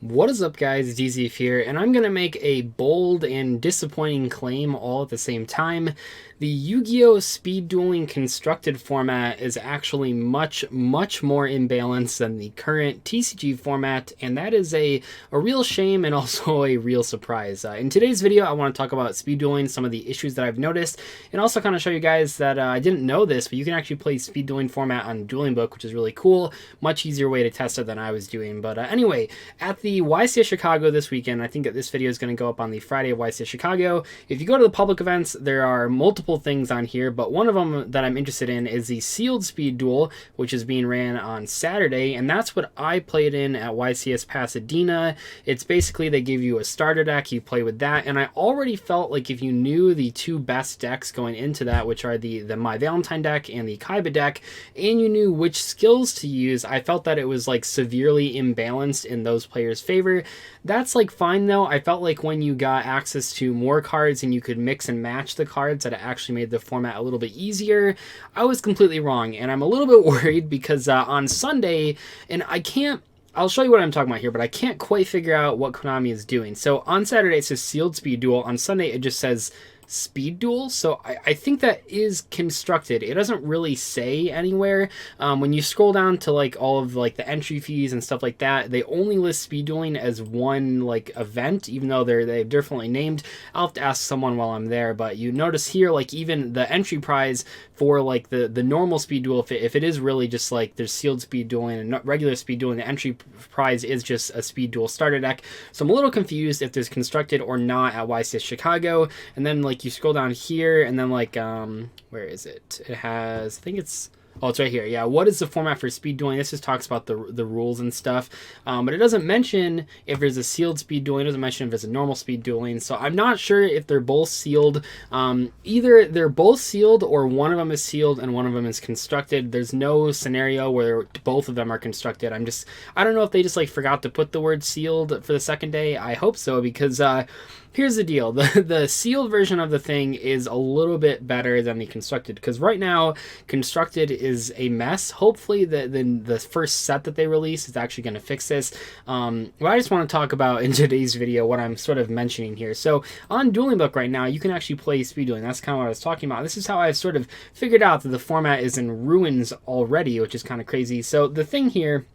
What is up, guys? Dzeeff here, and I'm going to make a bold and disappointing claim all at the same time. The Yu-Gi-Oh! Speed dueling constructed format is actually much more imbalanced than the current TCG format, and that is a real shame and also a real surprise. In today's video, I want to talk about speed dueling, some of the issues that I've noticed, and also kind of show you guys that I didn't know this, but you can actually play speed dueling format on Dueling Book, which is really cool. Much easier way to test it than I was doing. But anyway, at the YCS Chicago this weekend, I think that this video is going to go up on the Friday of YCS Chicago. If you go to the public events, there are multiple things on here, but one of them that I'm interested in is the sealed speed duel, which is being ran on Saturday, and that's what I played in at YCS Pasadena. It's basically they give you a starter deck, you play with that, and I already felt like if you knew the two best decks going into that, which are the My Valentine deck and the Kaiba deck, and you knew which skills to use, I felt that it was like severely imbalanced in those players' favor. That's like fine though. I felt like when you got access to more cards and you could mix and match the cards, that it actually made the format a little bit easier. I was completely wrong, and I'm a little bit worried because on Sunday, and I'll show you what I'm talking about here, but I can't quite figure out what Konami is doing. So on Saturday it says sealed speed duel. On Sunday it just says speed duel, so I think that is constructed. It doesn't really say anywhere. When you scroll down to like all of like the entry fees and stuff like that, they only list speed dueling as one like event, even though they've differently named. I'll have to ask someone while I'm there, but you notice here like even the entry prize for like the normal speed duel, if it is really just like there's sealed speed dueling and regular speed dueling, the entry prize is just a speed duel starter deck. So I'm a little confused if there's constructed or not at YCS Chicago. And then like you scroll down here and then like where is it? It has, I think it's, oh, it's right here. Yeah, what is the format for speed dueling? This just talks about the rules and stuff, but it doesn't mention if there's a sealed speed dueling. It doesn't mention if it's a normal speed dueling. So I'm not sure if they're both sealed. Either they're both sealed or one of them is sealed and one of them is constructed. There's no scenario where both of them are constructed. I don't know if they just like forgot to put the word sealed for the second day. I hope so, because here's the deal. The sealed version of the thing is a little bit better than the constructed, because right now constructed is a mess. Hopefully the first set that they release is actually going to fix this. What I just want to talk about in today's video, what I'm sort of mentioning here. So on Dueling Book right now, you can actually play speed dueling. That's kind of what I was talking about. This is how I've sort of figured out that the format is in ruins already, which is kind of crazy. So the thing here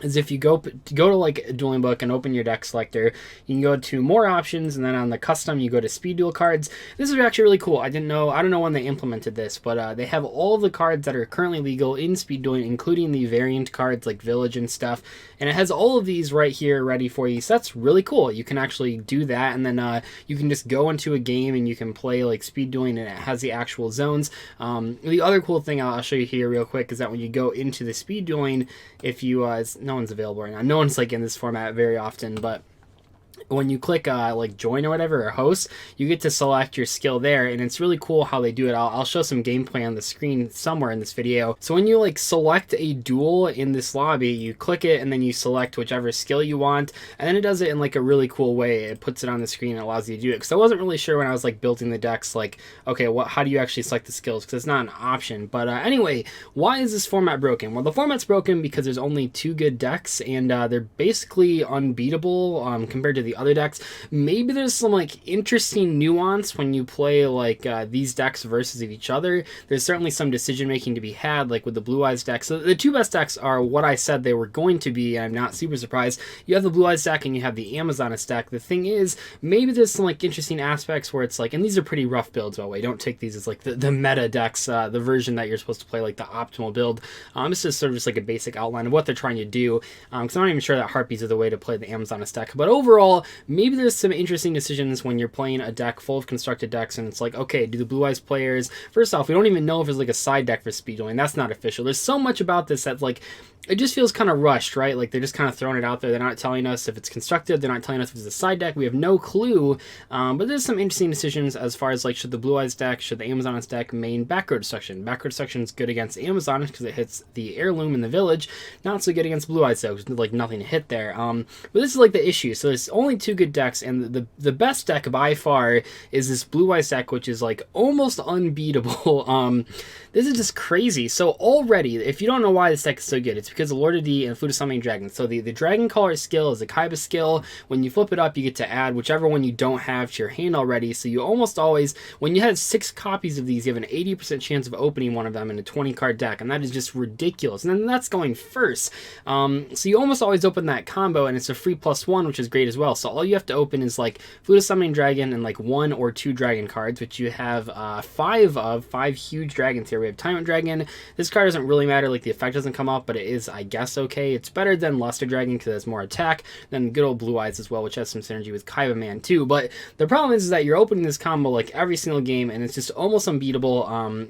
is if you go to like Dueling Book and open your deck selector, you can go to more options, and then on the custom you go to speed duel cards. This is actually really cool. I don't know when they implemented this, but they have all the cards that are currently legal in speed dueling, including the variant cards like Village and stuff, and it has all of these right here ready for you. So that's really cool. You can actually do that, and then you can just go into a game and you can play like speed dueling, and it has the actual zones. The other cool thing I'll show you here real quick is that when you go into the speed dueling, if you no one's available right now. No one's like in this format very often, but when you click like join or whatever, or host, you get to select your skill there, and it's really cool how they do it. I'll show some gameplay on the screen somewhere in this video. So when you like select a duel in this lobby, you click it and then you select whichever skill you want, and then it does it in like a really cool way. It puts it on the screen and allows you to do it, because I wasn't really sure when I was like building the decks, like, okay, how do you actually select the skills, because it's not an option. But anyway, why is this format broken? Well, the format's broken because there's only two good decks, and they're basically unbeatable compared to the other decks. Maybe there's some like interesting nuance when you play like these decks versus each other. There's certainly some decision making to be had, like with the Blue Eyes deck. So the two best decks are what I said they were going to be, and I'm not super surprised. You have the Blue Eyes deck and you have the Amazoness deck. The thing is, maybe there's some like interesting aspects where it's like, and these are pretty rough builds, by the way. Don't take these as like the meta decks, the version that you're supposed to play, like the optimal build. This is sort of just like a basic outline of what they're trying to do, because I'm not even sure that Harpies are the way to play the Amazoness deck. But overall, maybe there's some interesting decisions when you're playing a deck full of constructed decks, and it's like, okay, do the Blue Eyes players, first off, we don't even know if there's like a side deck for speed dueling. That's not official. There's so much about this that like it just feels kind of rushed, right? Like they're just kind of throwing it out there. They're not telling us if it's constructed. They're not telling us if it's a side deck. We have no clue. But there's some interesting decisions as far as like, should the Blue Eyes deck, should the Amazoness deck main back row destruction? Back row destruction is good against Amazoness because it hits the heirloom in the village. Not so good against Blue Eyes though, because like nothing to hit there. But this is like the issue. So there's only two good decks, and the best deck by far is this Blue Eyes deck, which is like almost unbeatable. This is just crazy. So already, if you don't know why this deck is so good, it's because of Lord of D and Flute of Summoning Dragon. So the Dragon Caller skill is a Kaiba skill. When you flip it up, you get to add whichever one you don't have to your hand already. So you almost always, when you have 6 copies of these, you have an 80% chance of opening one of them in a 20 card deck, and that is just ridiculous. And then that's going first. So you almost always open that combo, and it's a free +1, which is great as well. So all you have to open is like Flute of Summoning Dragon and like 1 or 2 dragon cards, which you have 5 huge dragons here. We have Tyrant Dragon. This card doesn't really matter, like the effect doesn't come up, but it is, I guess, okay. It's better than Luster Dragon because it has more attack, than good old Blue Eyes as well, which has some synergy with Kaiba Man too. But the problem is that you're opening this combo like every single game, and it's just almost unbeatable.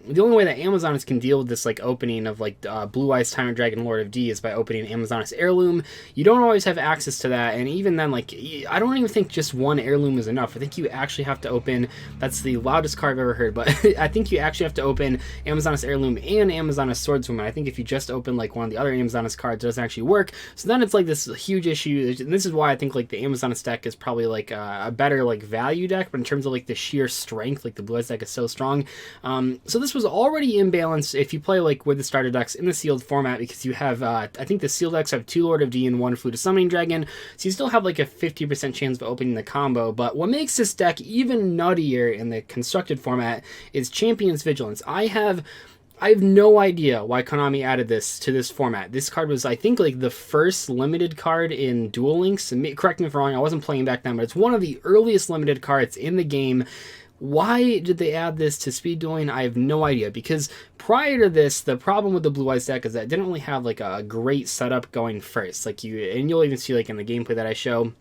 The only way that Amazoness can deal with this like opening of like Blue Eyes, Tyrant Dragon, Lord of D is by opening Amazoness Heirloom. You don't always have access to that, and even then, like, I don't even think just one Heirloom is enough. I think you actually have to open, that's the loudest card I've ever heard, but I think you actually have to open Amazoness Heirloom and Amazoness Swordswoman. I think if you just open like one of the other Amazoness cards, it doesn't actually work. So then it's like this huge issue, and this is why I think like the Amazoness deck is probably like a better like value deck, but in terms of like the sheer strength, like the Blue Eyes deck is so strong. So this was already imbalanced if you play like with the starter decks in the sealed format, because you have I think the sealed decks have 2 Lord of D and 1 Flute of Summoning Dragon, so you still have like a 50% chance of opening the combo. But what makes this deck even nuttier in the constructed format is Champion's Vigilance. I have no idea why Konami added this to this format. This card was, I think, like the first limited card in Dueling. So correct me if I'm wrong, I wasn't playing back then, but it's one of the earliest limited cards in the game. Why did they add this to speed dueling? I have no idea, because prior to this, the problem with the Blue Eyes deck is that it didn't really have like a great setup going first. Like you'll even see like in the gameplay that I show,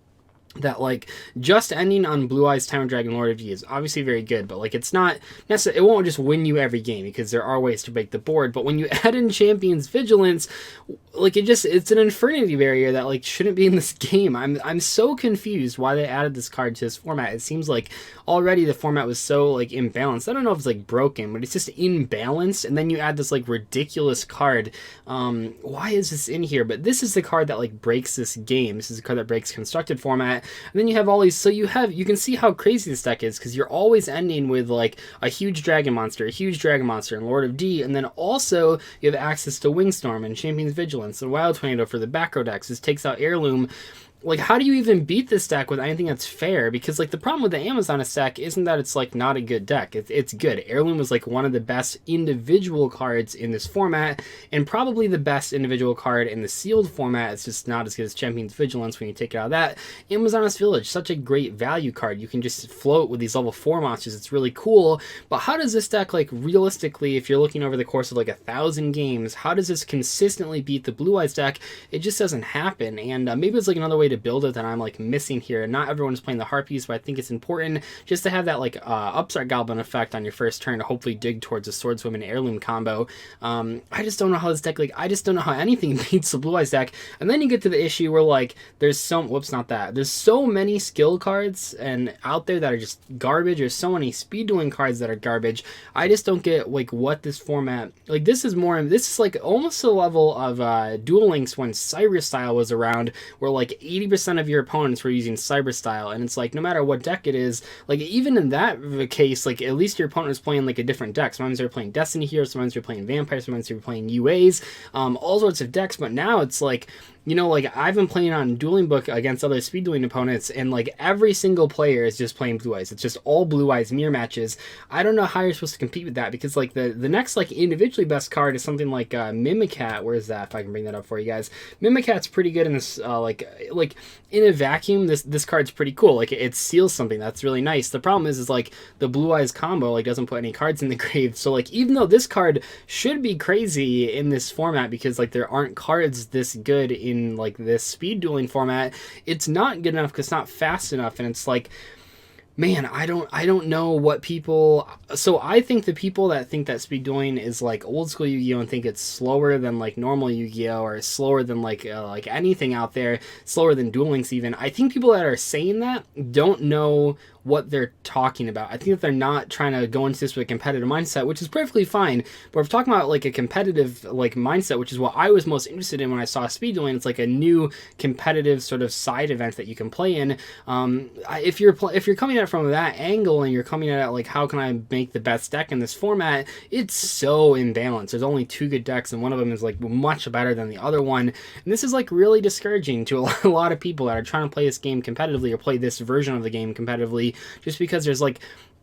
that like just ending on Blue Eyes, Tyrant Dragon, Lord of D is obviously very good, but like it's not necessarily, it won't just win you every game, because there are ways to break the board. But when you add in Champion's Vigilance, like it's an Infernity barrier that like shouldn't be in this game. I'm so confused why they added this card to this format. It seems like already the format was so like imbalanced. I don't know if it's like broken, but it's just imbalanced, and then you add this like ridiculous card. Why is this in here? But this is the card that like breaks this game. This is the card that breaks constructed format. And then you have all these, so you can see how crazy this deck is, because you're always ending with like a huge dragon monster, and Lord of D, and then also you have access to Wingstorm and Champion's Vigilance and Wild Tornado for the back row decks. This takes out Heirloom. Like, how do you even beat this deck with anything that's fair? Because, like, the problem with the Amazoness deck isn't that it's, like, not a good deck. It's good. Heirloom was, like, one of the best individual cards in this format, and probably the best individual card in the sealed format. It's just not as good as Champion's Vigilance when you take it out of that. Amazoness Village, such a great value card. You can just float with these level 4 monsters. It's really cool. But how does this deck, like, realistically, if you're looking over the course of, like, 1,000 games, how does this consistently beat the Blue Eyes deck? It just doesn't happen. And maybe it's, like, another way to build it that I'm like missing here. Not everyone is playing the Harpies, but I think it's important just to have that like Upstart Goblin effect on your first turn to hopefully dig towards a Swordswoman Heirloom combo. I just don't know how this deck, like I just don't know how anything beats the Blue Eyes deck. And then you get to the issue where like there's so there's so many skill cards and out there that are just garbage. There's so many speed dueling cards that are garbage. I just don't get like what this format, like this is like almost the level of Duel Links when Cyber Style was around, where like 80% of your opponents were using Cyber Style, and it's like no matter what deck it is, like even in that case, like at least your opponent is playing like a different deck. Sometimes they're playing Destiny here, sometimes they're playing Vampire, sometimes they're playing UAs, all sorts of decks. But now it's like, you know, like I've been playing on Dueling Book against other speed dueling opponents, and like every single player is just playing Blue Eyes. It's just all Blue Eyes mirror matches. I don't know how you're supposed to compete with that, because like the next like individually best card is something like Mimicat. Where is that? If I can bring that up for you guys, Mimicat's pretty good in this. Like in a vacuum, this card's pretty cool. Like it seals something that's really nice. The problem is like the Blue Eyes combo like doesn't put any cards in the grave. So like even though this card should be crazy in this format, because like there aren't cards this good in like this speed dueling format, it's not good enough because it's not fast enough. And it's like, man, I don't know what people. So I think the people that think that speed dueling is like old school Yu-Gi-Oh and think it's slower than like normal Yu-Gi-Oh, or slower than like anything out there, slower than Duel Links even. I think people that are saying that don't know what they're talking about. I think that they're not trying to go into this with a competitive mindset, which is perfectly fine. But if we're talking about like a competitive like mindset, which is what I was most interested in when I saw speed dueling, it's like a new competitive sort of side event that you can play in. If you're coming at it from that angle and you're coming at it like, how can I make the best deck in this format, it's so imbalanced. There's only 2 good decks, and one of them is like much better than the other one. And this is like really discouraging to a lot of people that are trying to play this game competitively or play this version of the game competitively, just because there's like,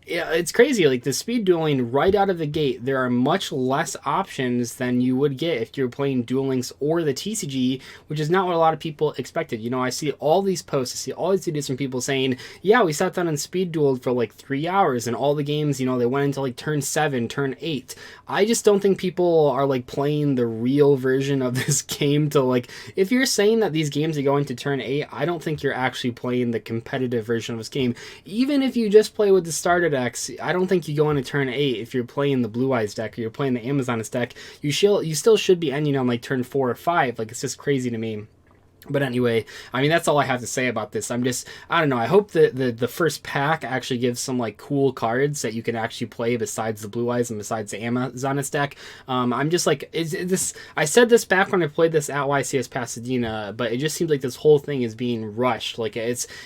yeah, it's crazy. Like the speed dueling right out of the gate, there are much less options than you would get if you're playing Duel Links or the TCG, which is not what a lot of people expected. You know, I see all these posts, I see all these videos from people saying, yeah, we sat down and speed dueled for like 3 hours, and all the games, you know, they went into like turn 7, turn 8. I just don't think people are like playing the real version of this game to like, if you're saying that these games are going to turn 8, I don't think you're actually playing the competitive version of this game. Even if you just play with the starter decks, I don't think you go into turn 8 if you're playing the Blue Eyes deck or you're playing the Amazoness deck. You still should be ending on like turn 4 or 5. Like, it's just crazy to me. But anyway, I mean, that's all I have to say about this. I don't know, I hope that the first pack actually gives some like cool cards that you can actually play besides the Blue Eyes and besides the Amazoness deck. I'm just like, I said this back when I played this at YCS Pasadena, but it just seems like this whole thing is being rushed. Like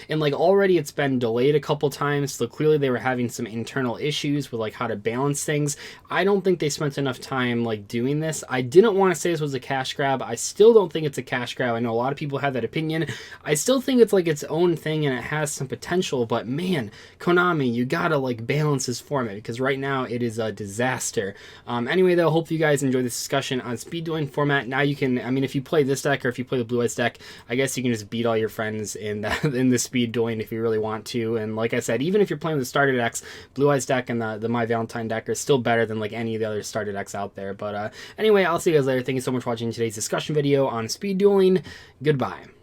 like already it's been delayed a couple times, so clearly they were having some internal issues with like how to balance things. I don't think they spent enough time like doing this. I didn't want to say this was a cash grab. I still don't think it's a cash grab. I know a lot of people have that opinion. I still think it's like its own thing and it has some potential, but man, Konami, you gotta like balance this format, because right now it is a disaster. Anyway though, hope you guys enjoyed this discussion on speed dueling format. Now you can, I mean, if you play this deck or if you play the Blue Eyes deck, I guess you can just beat all your friends in the speed dueling if you really want to. And like I said, even if you're playing with the starter decks, Blue Eyes deck and the My Valentine deck are still better than like any of the other starter decks out there. But anyway, I'll see you guys later. Thank you so much for watching today's discussion video on speed dueling. Goodbye.